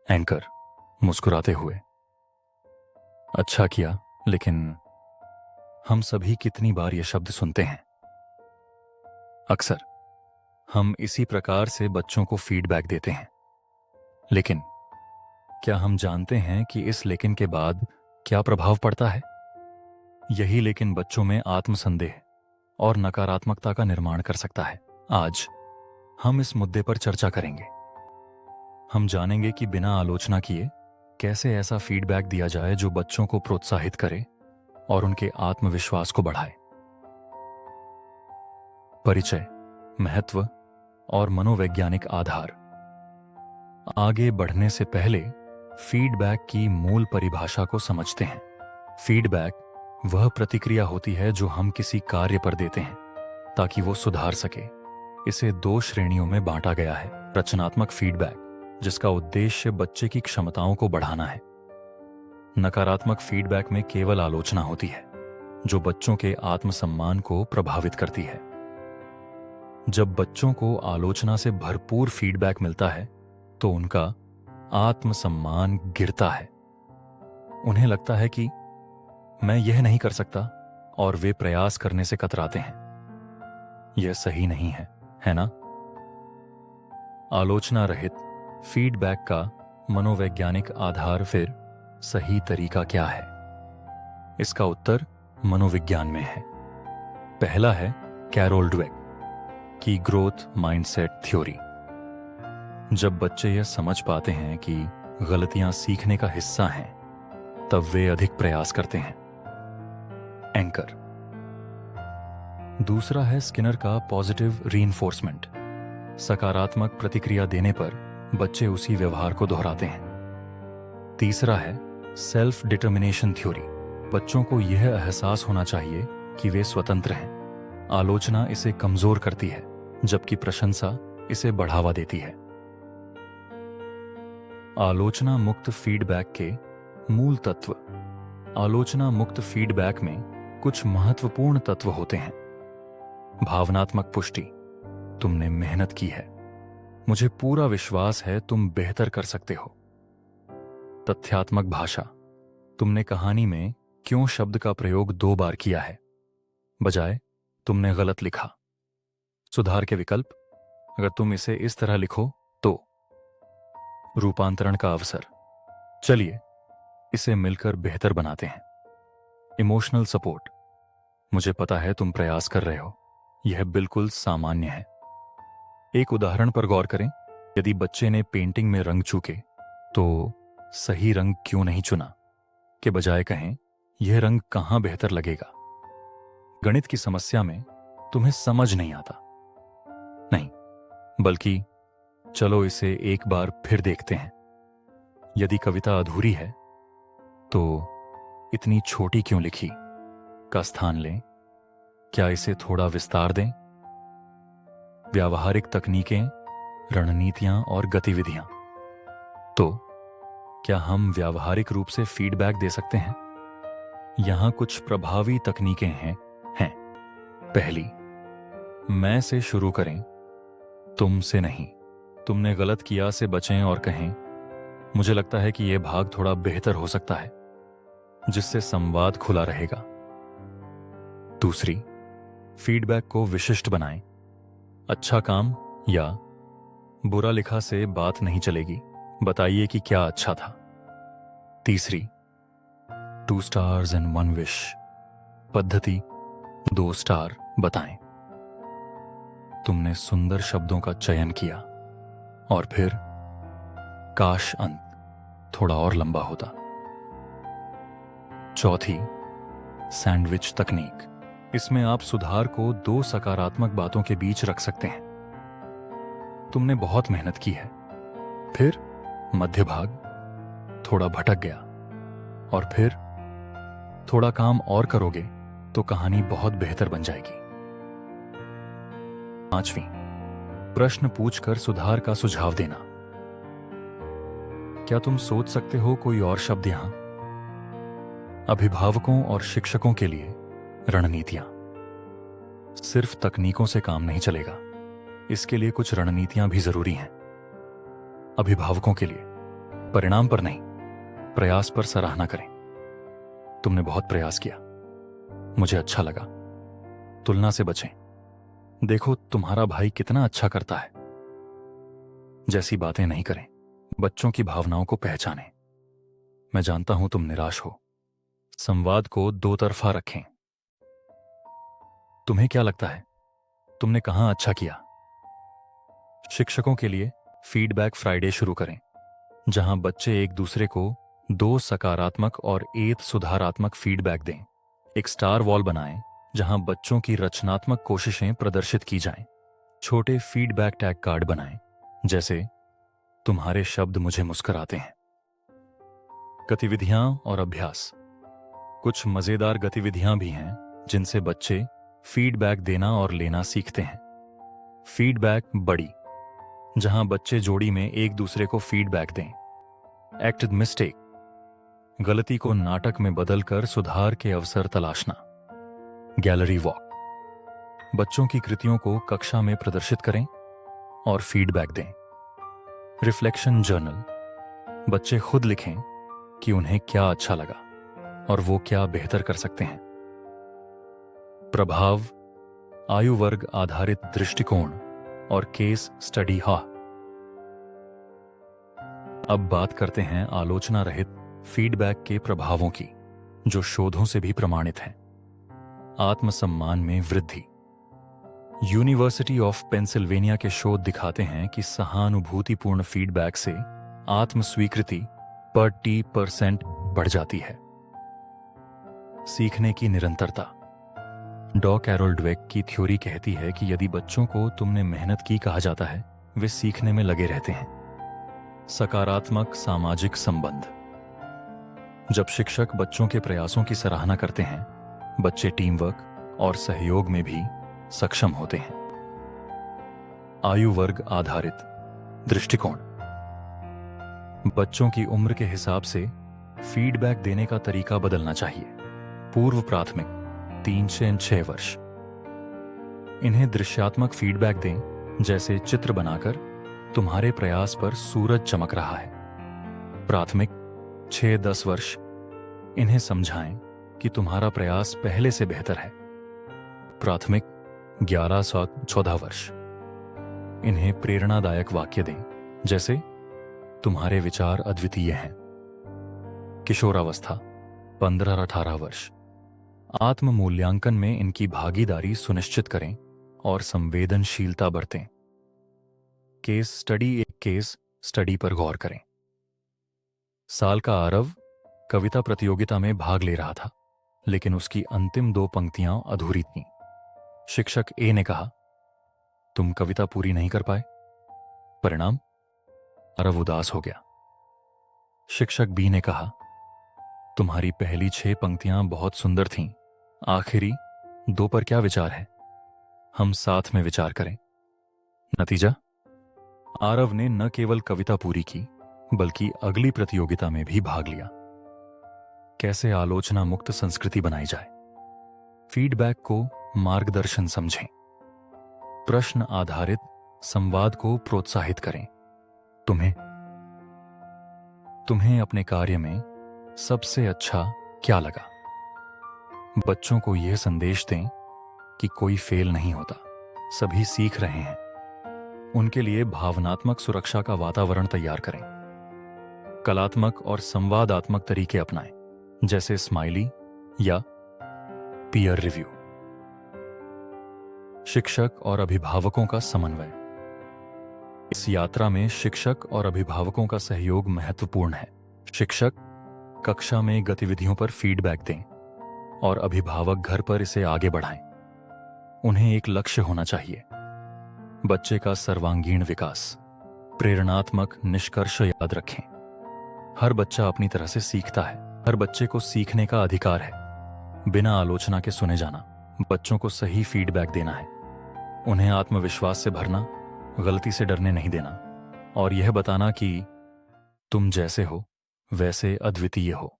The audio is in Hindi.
एंकर मुस्कुराते हुए। अच्छा किया, लेकिन हम सभी कितनी बार ये शब्द सुनते हैं। अक्सर हम इसी प्रकार से बच्चों को फीडबैक देते हैं, लेकिन क्या हम जानते हैं कि इस लेकिन के बाद क्या प्रभाव पड़ता है? यही लेकिन बच्चों में आत्मसंदेह और नकारात्मकता का निर्माण कर सकता है। आज हम इस मुद्दे पर चर्चा करेंगे। हम जानेंगे कि बिना आलोचना किए कैसे ऐसा फीडबैक दिया जाए जो बच्चों को प्रोत्साहित करे और उनके आत्मविश्वास को बढ़ाए। परिचय, महत्व और मनोवैज्ञानिक आधार। आगे बढ़ने से पहले फीडबैक की मूल परिभाषा को समझते हैं। फीडबैक वह प्रतिक्रिया होती है जो हम किसी कार्य पर देते हैं ताकि वो सुधार सके। इसे 2 श्रेणियों में बांटा गया है। रचनात्मक फीडबैक, जिसका उद्देश्य बच्चे की क्षमताओं को बढ़ाना है। नकारात्मक फीडबैक में केवल आलोचना होती है, जो बच्चों के आत्मसम्मान को प्रभावित करती है। जब बच्चों को आलोचना से भरपूर फीडबैक मिलता है तो उनका आत्मसम्मान गिरता है। उन्हें लगता है कि मैं यह नहीं कर सकता और वे प्रयास करने से कतराते हैं। यह सही नहीं है, है ना? आलोचना रहित फीडबैक का मनोवैज्ञानिक आधार, फिर सही तरीका क्या है? इसका उत्तर मनोविज्ञान में है। पहला है कैरोल ड्वेक की ग्रोथ माइंडसेट थ्योरी। जब बच्चे यह समझ पाते हैं कि गलतियां सीखने का हिस्सा हैं, तब वे अधिक प्रयास करते हैं। एंकर। दूसरा है स्किनर का पॉजिटिव रीइंफोर्समेंट। सकारात्मक प्रतिक्रिया देने पर बच्चे उसी व्यवहार को दोहराते हैं। तीसरा है सेल्फ डिटर्मिनेशन थ्योरी। बच्चों को यह एहसास होना चाहिए कि वे स्वतंत्र हैं। आलोचना इसे कमजोर करती है, जबकि प्रशंसा इसे बढ़ावा देती है। आलोचना मुक्त फीडबैक के मूल तत्व। आलोचना मुक्त फीडबैक में कुछ महत्वपूर्ण तत्व होते हैं। भावनात्मक पुष्टि, तुमने मेहनत की है, मुझे पूरा विश्वास है तुम बेहतर कर सकते हो। तथ्यात्मक भाषा, तुमने कहानी में क्यों शब्द का प्रयोग 2 बार किया है, बजाय तुमने गलत लिखा। सुधार के विकल्प, अगर तुम इसे इस तरह लिखो तो। रूपांतरण का अवसर, चलिए इसे मिलकर बेहतर बनाते हैं। इमोशनल सपोर्ट, मुझे पता है तुम प्रयास कर रहे हो, यह बिल्कुल सामान्य है। एक उदाहरण पर गौर करें। यदि बच्चे ने पेंटिंग में रंग चूके तो सही रंग क्यों नहीं चुना के बजाय कहें यह रंग कहां बेहतर लगेगा। गणित की समस्या में तुम्हें समझ नहीं आता, नहीं, बल्कि चलो इसे एक बार फिर देखते हैं। यदि कविता अधूरी है तो इतनी छोटी क्यों लिखी का स्थान लें, क्या इसे थोड़ा विस्तार दें। व्यावहारिक तकनीकें, रणनीतियां और गतिविधियां, तो क्या हम व्यावहारिक रूप से फीडबैक दे सकते हैं? यहां कुछ प्रभावी तकनीकें हैं। पहली, मैं से शुरू करें, तुम से नहीं। तुमने गलत किया से बचें और कहें मुझे लगता है कि यह भाग थोड़ा बेहतर हो सकता है, जिससे संवाद खुला रहेगा। दूसरी, फीडबैक को विशिष्ट बनाएं। अच्छा काम या बुरा लिखा से बात नहीं चलेगी, बताइए कि क्या अच्छा था। तीसरी, 2 stars and 1 wish पद्धति, 2 स्टार बताएं। तुमने सुंदर शब्दों का चयन किया, और फिर काश अंत थोड़ा और लंबा होता। चौथी, सैंडविच तकनीक। इसमें आप सुधार को 2 सकारात्मक बातों के बीच रख सकते हैं। तुमने बहुत मेहनत की है, फिर मध्य भाग थोड़ा भटक गया, और फिर थोड़ा काम और करोगे तो कहानी बहुत बेहतर बन जाएगी। 5वीं, प्रश्न पूछकर सुधार का सुझाव देना। क्या तुम सोच सकते हो कोई और शब्द यहां? अभिभावकों और शिक्षकों के लिए रणनीतियां। सिर्फ तकनीकों से काम नहीं चलेगा, इसके लिए कुछ रणनीतियां भी जरूरी हैं। अभिभावकों के लिए परिणाम पर नहीं, प्रयास पर सराहना करें। तुमने बहुत प्रयास किया, मुझे अच्छा लगा। तुलना से बचें। देखो तुम्हारा भाई कितना अच्छा करता है जैसी बातें नहीं करें। बच्चों की भावनाओं को पहचानें। मैं जानता हूं तुम निराश हो। संवाद को दो तरफा रखें। तुम्हें क्या लगता है, तुमने कहां अच्छा किया? शिक्षकों के लिए फीडबैक फ्राइडे शुरू करें, जहां बच्चे एक दूसरे को 2 सकारात्मक और 1 सुधारात्मक फीडबैक दें। एक स्टार वॉल बनाएं, जहां बच्चों की रचनात्मक कोशिशें प्रदर्शित की जाएं। छोटे फीडबैक टैग कार्ड बनाएं, जैसे तुम्हारे शब्द मुझे मुस्कुराते हैं। गतिविधियां और अभ्यास। कुछ मजेदार गतिविधियां भी हैं जिनसे बच्चे फीडबैक देना और लेना सीखते हैं। फीडबैक बड़ी, जहां बच्चे जोड़ी में एक दूसरे को फीडबैक दें। एक्ट मिस्टेक, गलती को नाटक में बदलकर सुधार के अवसर तलाशना। गैलरी वॉक, बच्चों की कृतियों को कक्षा में प्रदर्शित करें और फीडबैक दें। रिफ्लेक्शन जर्नल, बच्चे खुद लिखें कि उन्हें क्या अच्छा लगा और वो क्या बेहतर कर सकते हैं। प्रभाव, आयु वर्ग आधारित दृष्टिकोण और केस स्टडी। अब बात करते हैं आलोचना रहित फीडबैक के प्रभावों की, जो शोधों से भी प्रमाणित हैं। आत्मसम्मान में वृद्धि। यूनिवर्सिटी ऑफ पेंसिल्वेनिया के शोध दिखाते हैं कि सहानुभूतिपूर्ण फीडबैक से आत्मस्वीकृति पर 30% बढ़ जाती है। सीखने की निरंतरता। डॉ कैरोल ड्वेक की थ्योरी कहती है कि यदि बच्चों को तुमने मेहनत की कहा जाता है, वे सीखने में लगे रहते हैं। सकारात्मक सामाजिक संबंध। जब शिक्षक बच्चों के प्रयासों की सराहना करते हैं, बच्चे टीम वर्क और सहयोग में भी सक्षम होते हैं। आयु वर्ग आधारित दृष्टिकोण। बच्चों की उम्र के हिसाब से फीडबैक देने का तरीका बदलना चाहिए। पूर्व प्राथमिक 3 से 6 वर्ष। इन्हें दृश्यात्मक फीडबैक दें, जैसे चित्र बनाकर तुम्हारे प्रयास पर सूरज चमक रहा है। प्राथमिक 6-10 वर्ष। इन्हें समझाएं कि तुम्हारा प्रयास पहले से बेहतर है। प्राथमिक 11-14 वर्ष। इन्हें प्रेरणादायक वाक्य दें, जैसे तुम्हारे विचार अद्वितीय हैं। किशोरावस्था 15-18 वर्ष। आत्म मूल्यांकन में इनकी भागीदारी सुनिश्चित करें और संवेदनशीलता बरतें। Case study. एक केस स्टडी पर गौर करें। साल का आरव कविता प्रतियोगिता में भाग ले रहा था, लेकिन उसकी अंतिम 2 पंक्तियां अधूरी थीं। शिक्षक ए ने कहा, तुम कविता पूरी नहीं कर पाए। परिणाम, आरव उदास हो गया। शिक्षक बी ने कहा, तुम्हारी पहली 6 पंक्तियां बहुत सुंदर थीं, आखिरी 2 पर क्या विचार है? हम साथ में विचार करें। नतीजा, आरव ने न केवल कविता पूरी की, बल्कि अगली प्रतियोगिता में भी भाग लिया। कैसे आलोचना मुक्त संस्कृति बनाई जाए? फीडबैक को मार्गदर्शन समझें। प्रश्न आधारित संवाद को प्रोत्साहित करें। तुम्हें अपने कार्य में सबसे अच्छा क्या लगा? बच्चों को यह संदेश दें कि कोई फेल नहीं होता, सभी सीख रहे हैं। उनके लिए भावनात्मक सुरक्षा का वातावरण तैयार करें। कलात्मक और संवादात्मक तरीके अपनाएं, जैसे स्माइली या पीयर रिव्यू। शिक्षक और अभिभावकों का समन्वय। इस यात्रा में शिक्षक और अभिभावकों का सहयोग महत्वपूर्ण है। शिक्षक कक्षा में गतिविधियों पर फीडबैक दें और अभिभावक घर पर इसे आगे बढ़ाएं। उन्हें एक लक्ष्य होना चाहिए, बच्चे का सर्वांगीण विकास। प्रेरणात्मक निष्कर्ष याद रखें। हर बच्चा अपनी तरह से सीखता है। हर बच्चे को सीखने का अधिकार है। बिना आलोचना के सुने जाना। बच्चों को सही फीडबैक देना है। उन्हें आत्मविश्वास से भरना, गलती से डरने नहीं देना और यह बताना कि तुम जैसे हो वैसे अद्वितीय हो।